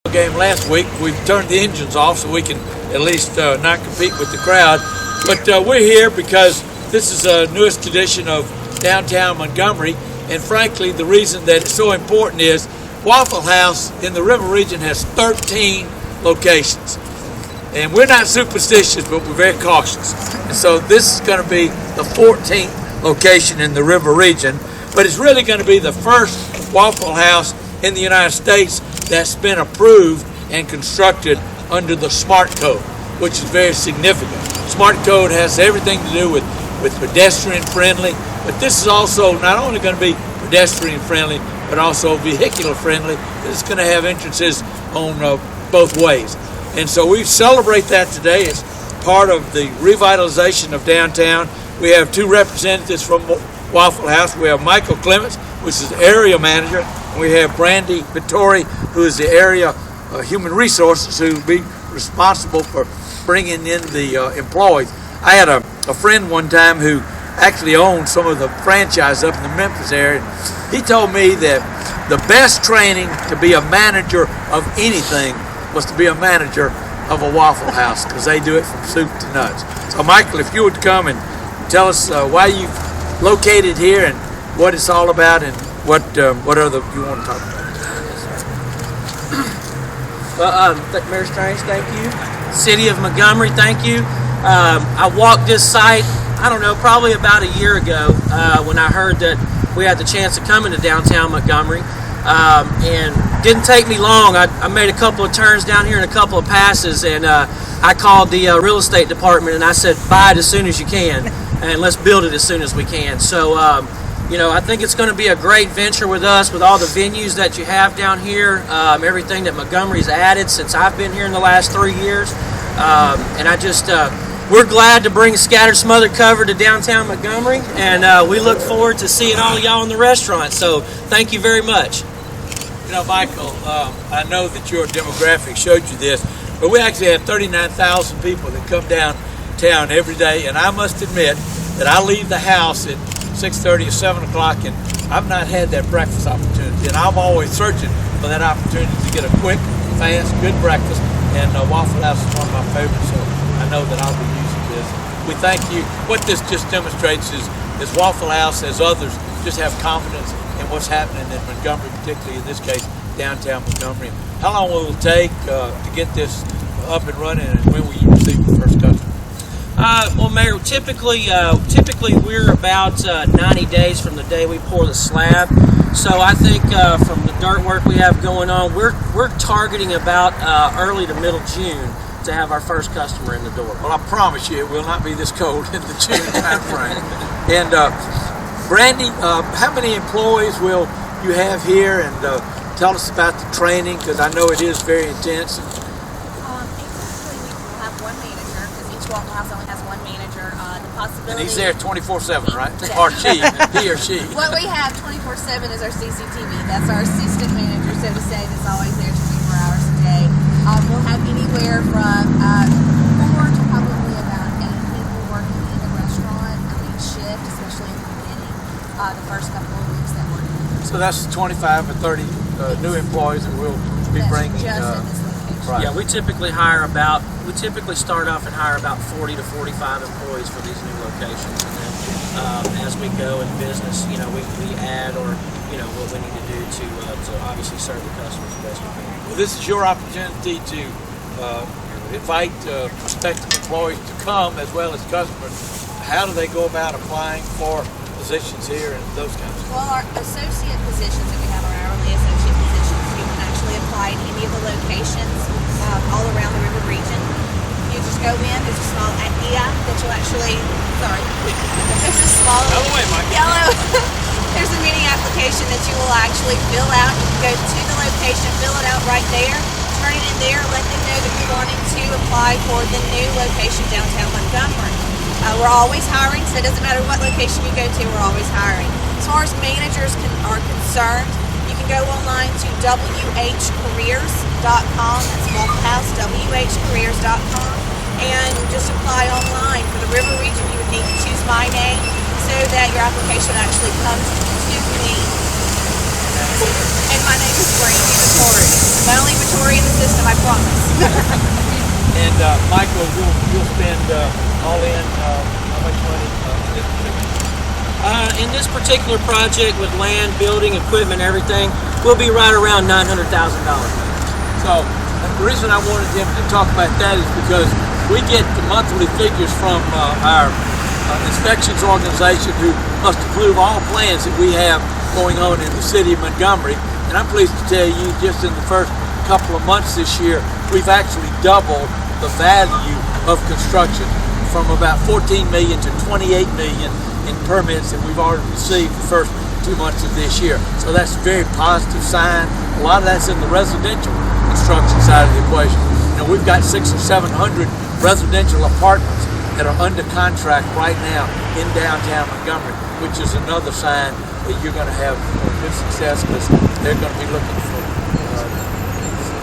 game last week. We've turned the engines off so we can at least not compete with the crowd. But we're here because this is a newest edition of downtown Montgomery, and frankly the reason that it's so important is Waffle House in the river region has 13 locations. And we're not superstitious, but we're very cautious. And so this is going to be the 14th location in the river region, but it's really going to be the first Waffle House in the United States that's been approved and constructed under the SMART Code, which is very significant. SMART Code has everything to do with pedestrian friendly, but this is also not only going to be pedestrian friendly, but also vehicular friendly. It's going to have entrances on both ways. And so we celebrate that today as part of the revitalization of downtown. We have two representatives from Waffle House. We have Michael Clements, which is the area manager, and we have Brandy Vittori, who is the area human resources, who will be responsible for bringing in the employees. I had a friend one time who actually owned some of the franchise up in the Memphis area. He told me that the best training to be a manager of anything was to be a manager of a Waffle House, because they do it from soup to nuts. So Michael, if you would come and tell us why you've located here and what it's all about, and what other you want to talk about. Well, Mayor Strange, thank you. City of Montgomery, thank you. I walked this site, I don't know, probably about a year ago when I heard that we had the chance of coming to downtown Montgomery. And didn't take me long. I made a couple of turns down here and a couple of passes, and I called the real estate department and I said, buy it as soon as you can, and let's build it as soon as we can. So, I think it's going to be a great venture with us, with all the venues that you have down here, everything that Montgomery's added since I've been here in the last 3 years. And I just, we're glad to bring Scattered Smothered Cover to downtown Montgomery, and we look forward to seeing all of y'all in the restaurant. So thank you very much. You know, Michael, I know that your demographic showed you this, but we actually have 39,000 people that come downtown every day, and I must admit that I leave the house at 6:30 or 7 o'clock, and I've not had that breakfast opportunity, and I'm always searching for that opportunity to get a quick, fast, good breakfast, and Waffle House is one of my favorites, so I know that I'll be using this. We thank you. What this just demonstrates is Waffle House, as others, just have confidence in what's happening in Montgomery, particularly in this case, downtown Montgomery. How long will it take to get this up and running, and when will you receive the first customer? Well, Mayor, typically we're about 90 days from the day we pour the slab. So I think from the dirt work we have going on, we're targeting about early to middle June to have our first customer in the door. Well, I promise you it will not be this cold in the June time frame. And Brandy, how many employees will you have here? And tell us about the training, because I know it is very intense. Exactly, we will have one manager, because each Waffle House only has one manager. The possibility. And he's there 24/7, right? Yeah. Or she, he or she. What we have 24/7 is our CCTV. That's our assistant manager, so to say, that's always there 24 hours a day. We'll have anywhere from 4 to probably about 8 people working in the restaurant on each shift, especially in the beginning, the first couple of weeks that we're here. So that's 25 or 30 new employees that we'll be bringing. Just in this location. Right. Yeah, we typically start off and hire about 40 to 45 employees for these new locations, and then as we go in business, we add or what we need to do to obviously serve the customers the best we can. Well, this is your opportunity to invite prospective employees to come as well as customers. How do they go about applying for positions here and those kinds of things? Well, our associate positions that we have, our hourly associate positions, you can actually apply to any of the locations all around the river region. You just go in, there's a small idea that you'll actually, there's a small yellow, there's a mini application that you will actually fill out. You can go to the location, fill it out right there, turn it in there, let them know that you're wanting to apply for the new location downtown Montgomery. We're always hiring, so it doesn't matter what location you go to, we're always hiring. As far as managers are concerned, you can go online to whcareers.com, that's Waffle House, whcareers.com, and just apply online. For the river region, you would need to choose my name so that your application actually comes to me. And my name is Brandy Vittori. I'm only Vittori in the promise. And Michael, you'll spend all in how much money in this particular? In this particular project with land, building, equipment, everything, we'll be right around $900,000. So the reason I wanted him to talk about that is because we get the monthly figures from our inspections organization, who must approve all plans that we have going on in the city of Montgomery. And I'm pleased to tell you, just in the first couple of months this year, we've actually doubled the value of construction from about 14 million to 28 million in permits that we've already received the first 2 months of this year. So that's a very positive sign. A lot of that's in the residential construction side of the equation. You know, we've got 600 or 700 residential apartments that are under contract right now in downtown Montgomery, which is another sign that you're going to have good success, because they're going to be looking for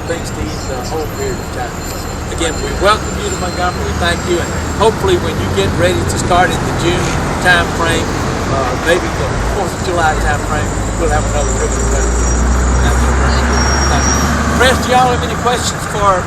things to eat the whole period of time. Again, we welcome you to Montgomery. We thank you, and hopefully when you get ready to start in the June time frame, maybe the 4th of July time frame, we'll have another ribbon cutting. Thank you. Friends, do y'all have any questions for